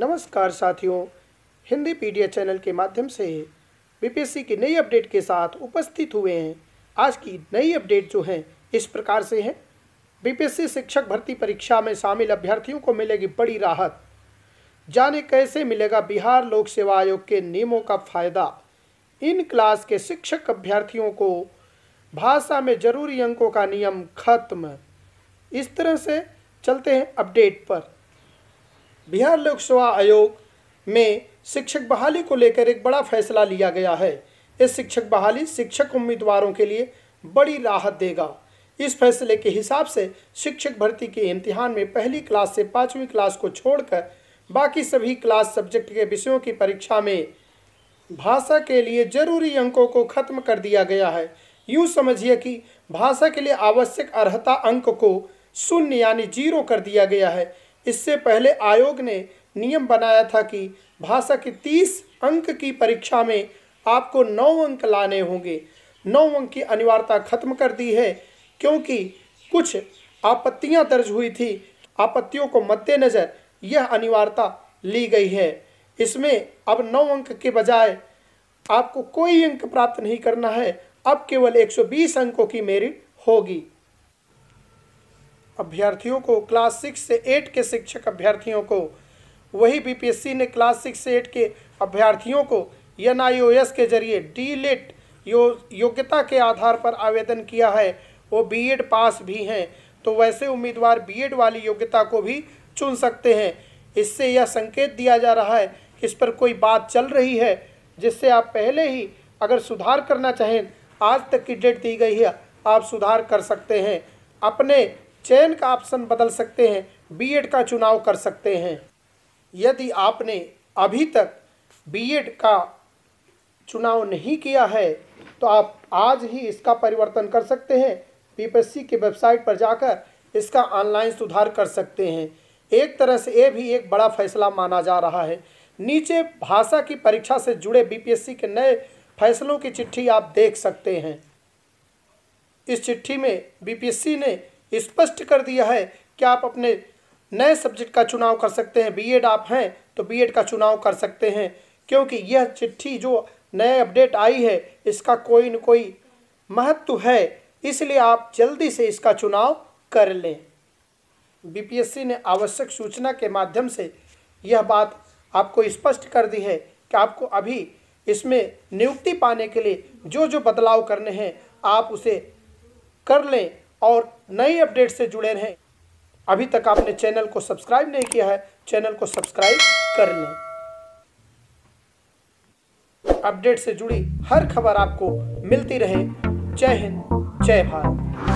नमस्कार साथियों, Hindi PDF channel के माध्यम से बीपीएससी की नई अपडेट के साथ उपस्थित हुए हैं। आज की नई अपडेट जो है इस प्रकार से है। बीपीएससी शिक्षक भर्ती परीक्षा में शामिल अभ्यर्थियों को मिलेगी बड़ी राहत। जाने कैसे मिलेगा बिहार लोक सेवा आयोग के नियमों का फ़ायदा। इन क्लास के शिक्षक अभ्यर्थियों को भाषा में जरूरी अंकों का नियम खत्म। इस तरह से चलते हैं अपडेट पर। बिहार लोक सेवा आयोग में शिक्षक बहाली को लेकर एक बड़ा फैसला लिया गया है। इस शिक्षक बहाली शिक्षक उम्मीदवारों के लिए बड़ी राहत देगा। इस फैसले के हिसाब से शिक्षक भर्ती के इम्तिहान में पहली क्लास से 5वीं क्लास को छोड़कर बाकी सभी क्लास सब्जेक्ट के विषयों की परीक्षा में भाषा के लिए जरूरी अंकों को खत्म कर दिया गया है। यूँ समझिए कि भाषा के लिए आवश्यक अर्हता अंक को 0 यानी 0 कर दिया गया है। इससे पहले आयोग ने नियम बनाया था कि भाषा की 30 अंक की परीक्षा में आपको 9 अंक लाने होंगे। 9 अंक की अनिवार्यता खत्म कर दी है क्योंकि कुछ आपत्तियां दर्ज हुई थी। आपत्तियों को मद्देनज़र यह अनिवार्यता ली गई है। इसमें अब 9 अंक के बजाय आपको कोई अंक प्राप्त नहीं करना है। अब केवल 120 अंकों की मेरिट होगी। अभ्यर्थियों को क्लास 6 से 8 के शिक्षक अभ्यर्थियों को वही बीपीएससी ने क्लास 6 से 8 के अभ्यर्थियों को NIOS के जरिए डीलिट योग्यता के आधार पर आवेदन किया है। वो बीएड पास भी हैं, तो वैसे उम्मीदवार बीएड वाली योग्यता को भी चुन सकते हैं। इससे यह संकेत दिया जा रहा है कि इस पर कोई बात चल रही है, जिससे आप पहले ही अगर सुधार करना चाहें, आज तक की डेट दी गई है, आप सुधार कर सकते हैं। अपने चयन का ऑप्शन बदल सकते हैं, बीएड का चुनाव कर सकते हैं। यदि आपने अभी तक बीएड का चुनाव नहीं किया है तो आप आज ही इसका परिवर्तन कर सकते हैं। बीपीएससी के वेबसाइट पर जाकर इसका ऑनलाइन सुधार कर सकते हैं। एक तरह से ये भी एक बड़ा फैसला माना जा रहा है। नीचे भाषा की परीक्षा से जुड़े बीपीएससी के नए फैसलों की चिट्ठी आप देख सकते हैं। इस चिट्ठी में बीपीएससी ने स्पष्ट कर दिया है कि आप अपने नए सब्जेक्ट का चुनाव कर सकते हैं। बीएड आप हैं तो बीएड का चुनाव कर सकते हैं, क्योंकि यह चिट्ठी जो नए अपडेट आई है इसका कोई न कोई महत्व है, इसलिए आप जल्दी से इसका चुनाव कर लें। बीपीएससी ने आवश्यक सूचना के माध्यम से यह बात आपको स्पष्ट कर दी है कि आपको अभी इसमें नियुक्ति पाने के लिए जो जो बदलाव करने हैं आप उसे कर लें और नई अपडेट से जुड़े रहें। अभी तक आपने चैनल को सब्सक्राइब नहीं किया है, चैनल को सब्सक्राइब कर लें। अपडेट से जुड़ी हर खबर आपको मिलती रहे। जय हिंद, जय भारत।